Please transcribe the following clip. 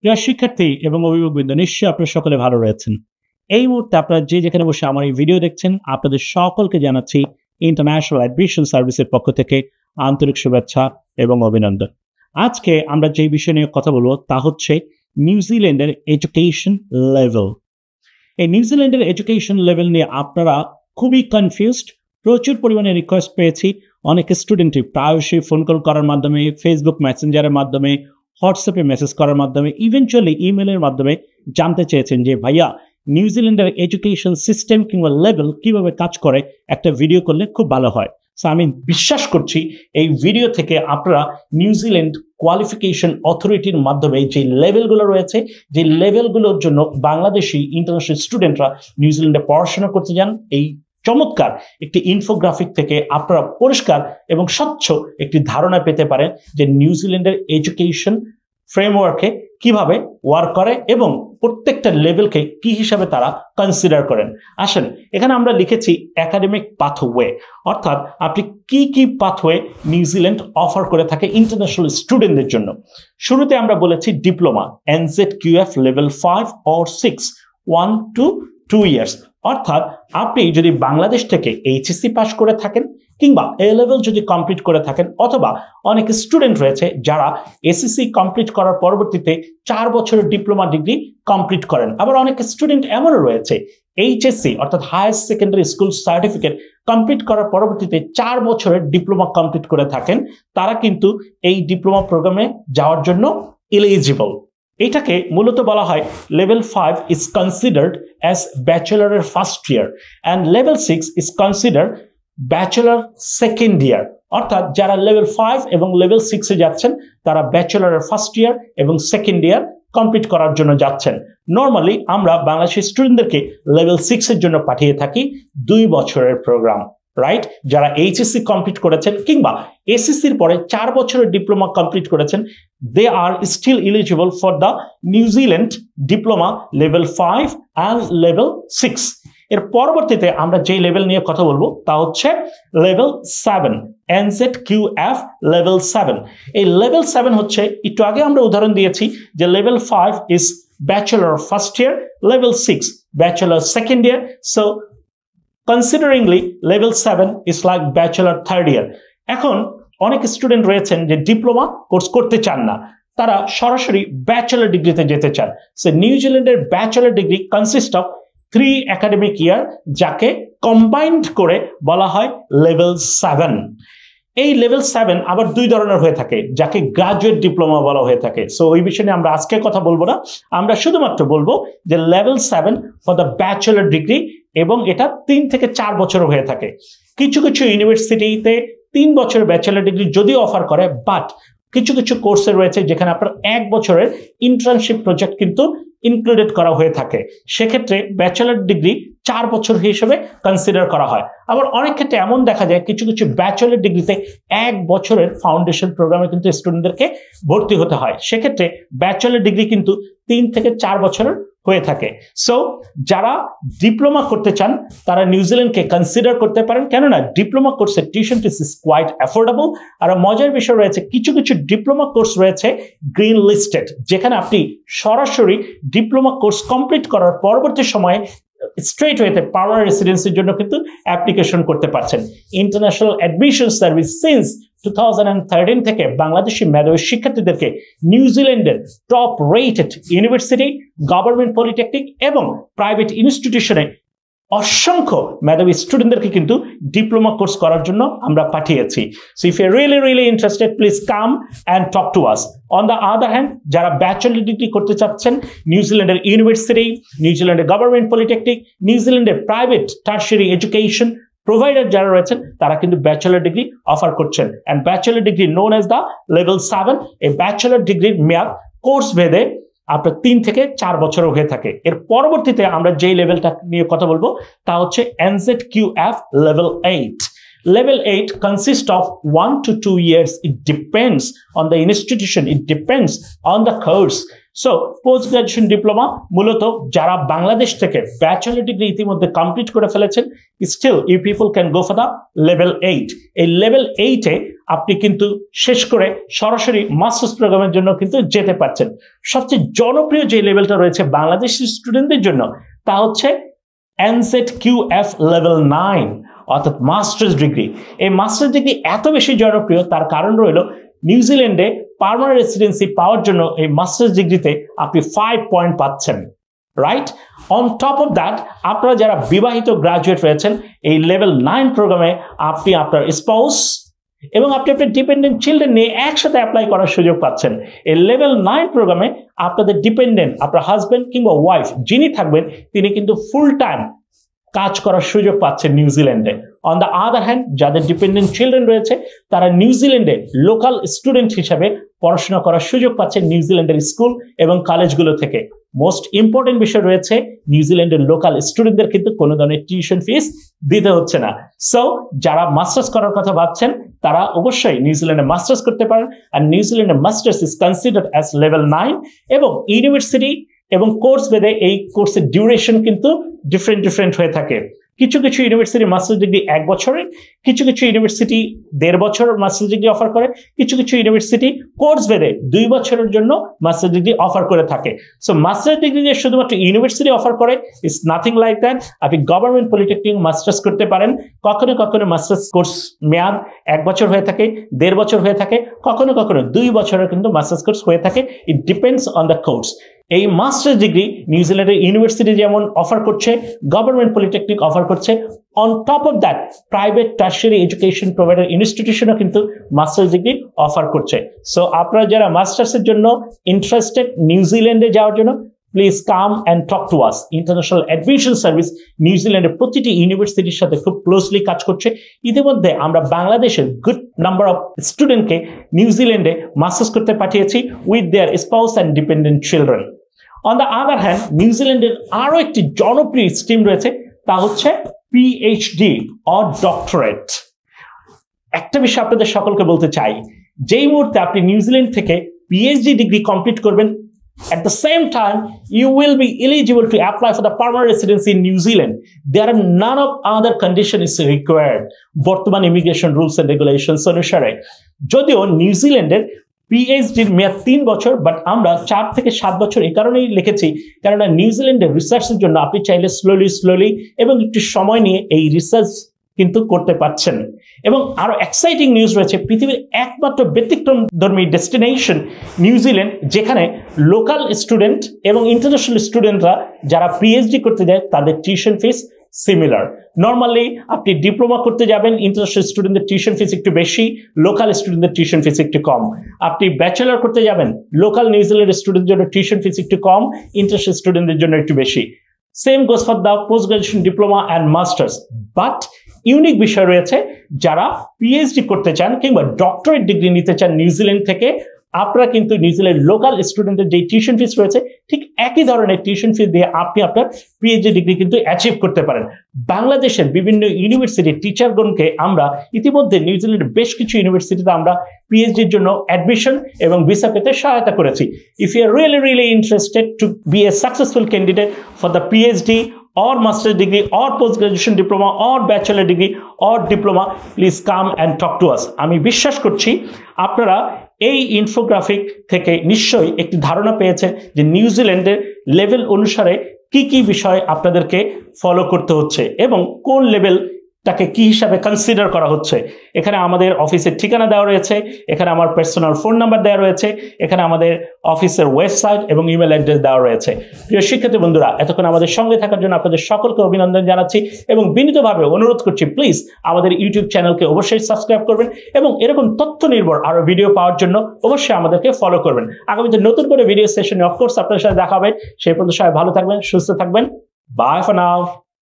প্রিয় শিক্ষার্থী এবং অভিভাবকবৃন্দ, নিশ্চয়ই আপনারা সকলে ভালো রয়েছেন। এই মুহূর্তে আপনারা যে যেখানে বসে আমার এই ভিডিও দেখছেন, আপনাদের সকলকে জানাচ্ছি ইন্টারন্যাশনাল অ্যাডমিশন সার্ভিসের পক্ষ থেকে আন্তরিক শুভেচ্ছা এবং অভিনন্দন। আজকে আমরা যে বিষয় নিয়ে কথা বলবো তা হচ্ছে নিউজিল্যান্ডের এডুকেশন লেভেল। এই নিউজিল্যান্ডের এডুকেশন লেভেল নিয়ে আপনারা খুবই কনফিউজড। প্রচুর পরিমাণে রিকোয়েস্ট পেয়েছি। অনেক স্টুডেন্টই প্রায়শই ফোন কল করার মাধ্যমে, ফেসবুক মেসেঞ্জারের মাধ্যমে, হোয়াটসঅ্যাপে মেসেজ করার মাধ্যমে, ইভেনচুয়ালি ইমেলের মাধ্যমে জানতে চেয়েছেন যে ভাইয়া নিউজিল্যান্ডের এডুকেশন সিস্টেম কিংবা লেভেল কিভাবে কাজ করে, একটা ভিডিও করলে খুব ভালো হয়। সো আমি বিশ্বাস করছি এই ভিডিও থেকে আপনারা নিউজিল্যান্ড কোয়ালিফিকেশন অথরিটির মাধ্যমে যে লেভেলগুলো রয়েছে, যে লেভেলগুলোর জন্য বাংলাদেশি ইন্টারন্যাশনাল স্টুডেন্টরা নিউজিল্যান্ডে পড়াশোনা করতে যান, এই চমৎকার একটি ইনফোগ্রাফিক থেকে আপনারা পরিষ্কার এবং স্বচ্ছ একটি ধারণা পেতে পারেন যে নিউজিল্যান্ডের এডুকেশন ফ্রেমওয়ার্কে কিভাবে ওয়ার্ক করে এবং প্রত্যেকটা লেভেলকে কি হিসাবে তারা কনসিডার করেন। আসেন, এখানে আমরা লিখেছি একাডেমিক পাথওয়ে, অর্থাৎ আপনি কি কি পাথওয়ে নিউজিল্যান্ড অফার করে থাকে ইন্টারন্যাশনাল স্টুডেন্টদের জন্য। শুরুতে আমরা বলেছি diploma NZQF level 5 or 6, 1 to 2 years, অর্থাৎ আপনি যদি বাংলাদেশ থেকে HSC পাস করে থাকেন কিংবা এ লেভেল যদি কমপ্লিট করে থাকেন, অথবা অনেক স্টুডেন্ট রয়েছে যারা SSC কমপ্লিট করার পরবর্তীতে 4 বছরের ডিপ্লোমা ডিগ্রি কমপ্লিট করেন। আবার অনেক স্টুডেন্ট এমনও রয়েছে HSC অর্থাৎ higher secondary school certificate complete করার পরবর্তীতে 4 বছরের ডিপ্লোমা কমপ্লিট করে থাকেন। তারা কিন্তু এই ডিপ্লোমা প্রোগ্রামে যাওয়ার জন্য এলিজিবল। এটাকে মূলত বলা হয় লেভেল 5 is considered as ব্যাচেলরের first year and level 6 is considered bachelor second year, অর্থাৎ যারা লেভেল 5 এবং লেভেল 6 এ যাচ্ছেন তারা ব্যাচেলরের ফার্স্ট ইয়ার এবং সেকেন্ড ইয়ার কমপ্লিট করার জন্য যাচ্ছেন। নর্মালি আমরা বাংলাদেশের স্টুডেন্টদেরকে লেভেল 6 এর জন্য পাঠিয়ে থাকি 2 বছরের প্রোগ্রাম, রাইট? যারা HSC কমপ্লিট করেছেন কিংবা SSCর পরে 4 বছরের ডিপ্লোমা কমপ্লিট করেছেন, they are still eligible for the New Zealand diploma level 5 and level 6। এর পরবর্তীতে আমরা যে লেভেল নিয়ে কথা বলবো তা হচ্ছে লেভেল 7, NZQF লেভেল 7। এই লেভেল 7 হচ্ছে, একটু আগে আমরা উদাহরণ দিয়েছি যে level 5 is bachelor first year, level 6 bachelor second year. So consideringly level 7 is like bachelor third year. এখন অনেক স্টুডেন্ট রয়েছেন যে ডিপ্লোমা কোর্স করতে চান না, তারা সরাসরি ব্যাচেলর ডিগ্রিতে যেতে চান। সো নিউজিল্যান্ডের bachelor degree consist of 3 academic ইয়ার, যাকে কম্বাইন্ড করে বলা হয় লেভেল 7। এই লেভেল 7 আবার 2 ধরনের হয়ে থাকে, যাকে গ্রাজুয়েট ডিপ্লোমা বলা হয়ে থাকে। সো ওই বিষয়ে নিয়ে আমরা আজকে কথা বলবো না, আমরা শুধুমাত্র বলবো যে level 7 for the bachelor degree, এবং এটা 3 থেকে 4 বছর হয়ে থাকে। কিছু কিছু ইউনিভার্সিটিতে 3 বছরের ব্যাচেলর ডিগ্রি যদিও অফার করে, বাট কিছু কিছু কোর্সে রয়েছে যেখানে আপনার 1 বছরের ইন্টার্নশিপ প্রজেক্ট কিন্তু ইনক্লুডেড করা হয়ে থাকে। সেক্ষেত্রে ব্যাচেলর ডিগ্রি 4 বছর হিসেবে কনসিডার করা হয়। আবার অনেক ক্ষেত্রে এমন দেখা যায় কিছু কিছু ব্যাচেলর ডিগ্রিতে 1 বছরের ফাউন্ডেশন প্রোগ্রামে কিন্তু স্টুডেন্টদেরকে ভর্তি হতে হয়। সেক্ষেত্রে ব্যাচেলর ডিগ্রি কিন্তু 3 থেকে 4 বছরের হয়ে থাকে। সো যারা ডিপ্লোমা করতে চান তারা নিউজিল্যান্ডকে কনসিডার করতে পারেন, কেননা ডিপ্লোমা কোর্সের tuition fees is quite affordable. আর মজার বিষয় রয়েছে, কিছু কিছু ডিপ্লোমা কোর্স রয়েছে গ্রিন লিস্টেড, যেখানে আপনি সরাসরি ডিপ্লোমা কোর্স কমপ্লিট করার পরবর্তী সময়ে স্ট্রেট ওয়েতে পার্মানেন্ট রেসিডেন্সির জন্য কিন্তু অ্যাপ্লিকেশন করতে পারছেন। ইন্টারন্যাশনাল অ্যাডমিশন সার্ভিস সিন্স 2013 থেকে বাংলাদেশি মেধাবী শিক্ষার্থীদেরকে নিউজিল্যান্ডের top rated university, government polytechnic এবং প্রাইভেট ইনস্টিটিউশনে অসংখ্য মেধাবী স্টুডেন্টদেরকে কিন্তু ডিপ্লোমা কোর্স করার জন্য আমরা পাঠিয়েছি। So if you really interested, please come and talk to us. On the other hand, যারা ব্যাচেলর ডিগ্রি করতে চাচ্ছেন নিউজিল্যান্ডের ইউনিভার্সিটি, নিউজিল্যান্ডের গভর্নমেন্ট পলিটেকনিক, নিউজিল্যান্ডের প্রাইভেট টার্সিয়ারি এডুকেশন প্রোভাইডার যারা রয়েছেন, তারা কিন্তু ব্যাচেলর ডিগ্রি অফার করছেন। And bachelor degree known as the level 7। এই ব্যাচেলর ডিগ্রির মেয়াদ কোর্স ভেদে আপনার 3 থেকে 4 বছরও হয়ে থাকে। এর পরবর্তীতে আমরা যেই লেভেলটা নিয়ে কথা বলবো তা হচ্ছে NZQF level 8। Level 8 consists of 1 to 2 years. It depends on the institution. It depends on the course. So post graduation diploma মূলত যারা বাংলাদেশ থেকে ব্যাচেলর ডিগ্রি ইতিমধ্যে কমপ্লিট করে ফেলেছেন, still you people can go for the level 8। এই level 8-এ আপনি কিন্তু শেষ করে সরাসরি মাস্টার্স প্রোগ্রামের জন্য কিন্তু যেতে পারছেন। সবচেয়ে জনপ্রিয় যে লেভেলটা রয়েছে বাংলাদেশি স্টুডেন্টদের জন্য তা হচ্ছে NZQF লেভেল 9, অর্থাৎ মাস্টার্স ডিগ্রি। এই মাস্টার্স ডিগ্রি এত বেশি জনপ্রিয় তার কারণ রইল নিউজিল্যান্ডে পার্মানেন্ট রেসিডেন্সি পাওয়ার জন্য এই মাস্টার্স ডিগ্রিতে আপনি 5 পয়েন্ট পাচ্ছেন, right? On top of that আপনারা যারা বিবাহিত গ্রাজুয়েট রয়েছেন এই লেভেল 9 প্রোগ্রামে আপনি আপনার স্পাউস এবং আপনি আপনার ডিপেন্ডেন্ট চিলড্রেন নিয়ে একসাথে অ্যাপ্লাই করার সুযোগ পাচ্ছেন। এই লেভেল 9 প্রোগ্রামে আপনাদের ডিপেন্ডেন্ট, আপনার হাজব্যান্ড কিংবা ওয়াইফ যিনি থাকবেন তিনি কিন্তু ফুল টাইম কাজ করার সুযোগ পাচ্ছেন নিউজিল্যান্ডে। অন দ্য আদার হ্যান্ড যাদের ডিপেন্ডেন্ট চিলড্রেন রয়েছে তারা নিউজিল্যান্ডে লোকাল স্টুডেন্ট হিসাবে পড়াশোনা করার সুযোগ পাচ্ছেন নিউজিল্যান্ডের স্কুল এবং কলেজগুলো থেকে। মোস্ট ইম্পর্টেন্ট বিষয় রয়েছে নিউজিল্যান্ডের লোকাল স্টুডেন্টদের কিন্তু কোনো ধরনের টিউশন ফিস দিতে হচ্ছে না। সো যারা মাস্টার্স করার কথা ভাবছেন তারা অবশ্যই নিউজিল্যান্ডে মাস্টার্স করতে পারেন। আর নিউজিল্যান্ডে masters is considered as level 9 এবং ইউনিভার্সিটি এবং কোর্স ভেদে এই কোর্সের ডিউরেশন কিন্তু ডিফারেন্ট হয়ে থাকে। কিছু কিছু ইউনিভার্সিটি মাস্টার্স ডিগ্রি 1 বছরের, কিছু কিছু ইউনিভার্সিটি 1.5 বছর মাস্টার্স ডিগ্রি অফার করে, কিছু কিছু ইউনিভার্সিটি কোর্স ভেদে 2 বছরের জন্য মাস্টার্স ডিগ্রি অফার করে থাকে। সো মাস্টার্স ডিগ্রি যে শুধুমাত্র ইউনিভার্সিটি অফার করে ইজ নাথিং লাইক দ্যাট। আপনি গভর্নমেন্ট পলিটেকনিক মাস্টার্স করতে পারেন। কখনো কখনো মাস্টার্স কোর্স মেয়াদ 1 বছর হয়ে থাকে, 1.5 বছর হয়ে থাকে, কখনো কখনো 2 বছরের কিন্তু মাস্টার্স কোর্স হয়ে থাকে। It depends on the course. এই মাস্টার্স ডিগ্রি নিউজিল্যান্ডের ইউনিভার্সিটি যেমন অফার করছে, গভর্নমেন্ট পলিটেকনিক অফার করছে, on top of that private tertiary education provider ইনস্টিটিউশনও কিন্তু মাস্টার্স ডিগ্রি অফার করছে। সো আপনারা যারা মাস্টার্সের জন্য ইন্টারেস্টেড নিউজিল্যান্ডে যাওয়ার জন্য please come and talk to us. International admission service নিউজিল্যান্ডের প্রতিটি ইউনিভার্সিটির সাথে খুব ক্লোজলি কাজ করছে। ইতিমধ্যে আমরা বাংলাদেশের গুড নাম্বার অফ স্টুডেন্টকে নিউজিল্যান্ডে মাস্টার্স করতে পাঠিয়েছি with their spouse and dependent children. On the other hand নিউজিল্যান্ডের আরও একটি জনপ্রিয় স্ট্রিম রয়েছে তা হচ্ছে পিএইচডি অর ডক্টরেট। একটা বিষয় আপনাদের সকলকে বলতে চাই, যেই মুহূর্তে আপনি নিউজিল্যান্ড থেকে পিএইচডি ডিগ্রি কমপ্লিট করবেন, at the same time you will be eligible to apply for the permanent residency in New Zealand. There are none of other condition is required বর্তমান ইমিগ্রেশন রুলস এন্ড রেগুলেশনস অনুসারে। যদিও নিউজিল্যান্ডের পিএইচডির মেয়াদ 3 বছর, but আমরা 4 থেকে 7 বছর এই কারণেই লিখেছি কারণ নিউজিল্যান্ডের রিসার্চের জন্য আপনি চাইলে স্লোলি এবং একটু সময় নিয়ে এই রিসার্চ কিন্তু করতে পারছেন। এবং আরো এক্সাইটিং নিউজ রয়েছে, পৃথিবীর একমাত্র ব্যতিক্রমধর্মী ডেস্টিনেশন নিউজিল্যান্ড যেখানে লোকাল স্টুডেন্ট এবং ইন্টারন্যাশনাল স্টুডেন্টরা যারা পিএইচডি করতে যায় তাদের টিউশন ফিস সিমিলার। নর্মালি আপনি ডিপ্লোমা করতে যাবেন, ইন্টারন্যাশনাল স্টুডেন্টদের টিউশন ফিস একটু বেশি, লোকাল স্টুডেন্টদের টিউশন ফিস একটু কম। আপনি ব্যাচেলর করতে যাবেন, লোকাল নিউজিল্যান্ডের স্টুডেন্টদের জন্য টিউশন ফিস একটু কম, ইন্টারন্যাশনাল স্টুডেন্টদের জন্য একটু বেশি। Same goes for the post graduation diploma and masters. But unique বিষয় রয়েছে, যারা পিএইচডি করতে চান কিংবা ডক্টরেট ডিগ্রি নিতে চান নিউজিল্যান্ড থেকে, আপনারা কিন্তু নিউজিল্যান্ড লোকাল স্টুডেন্টের যে টিউশন ফিস রয়েছে ঠিক একই ধরনের টিউশন ফিস দিয়ে আপনি আপনার পিএইচডি ডিগ্রি কিন্তু অ্যাচিভ করতে পারেন। বাংলাদেশের বিভিন্ন ইউনিভার্সিটির টিচারগণকে আমরা ইতিমধ্যে নিউজিল্যান্ডের বেশ কিছু ইউনিভার্সিটিতে আমরা পিএইচডির জন্য অ্যাডমিশন এবং ভিসা পেতে সহায়তা করেছি। If you are really interested to be a successful candidate for the PhD or master's degree or post-graduation diploma or bachelor degree or diploma, please come and talk to us. আমি বিশ্বাস করছি আপনারা এই infographic থেকে নিশ্চয়ই একটি ধারণা পেয়েছেন যে নিউজিল্যান্ডের লেভেল অনুসারে কি কি বিষয় আপনাদেরকে ফলো করতে হচ্ছে এবং কোন লেভেলটাকে কি হিসাবে কনসিডার করা হচ্ছে। এখানে আমাদের অফিসের ঠিকানা দেওয়া রয়েছে, এখানে আমার পার্সোনাল ফোন নাম্বার দেওয়া রয়েছে, এখানে আমাদের অফিসের ওয়েবসাইট এবং ইমেল অ্যাড্রেস দেওয়া রয়েছে। প্রিয় শিক্ষার্থী বন্ধুরা, এতক্ষণ আমাদের সঙ্গে থাকার জন্য আপনাদের সকলকে অভিনন্দন জানাচ্ছি এবং বিনীতভাবে অনুরোধ করছি প্লিজ আমাদের ইউটিউব চ্যানেলকে অবশ্যই সাবস্ক্রাইব করবেন এবং এরকম তথ্য নির্ভর আরো ভিডিও পাওয়ার জন্য অবশ্যই আমাদেরকে ফলো করবেন। আগামীতে নতুন করে ভিডিও সেশনে অফকোর্স আপনাদের সাথে দেখা হবে। সেই পর্যন্ত সবাই ভালো থাকবেন, সুস্থ থাকবেন। Bye for now.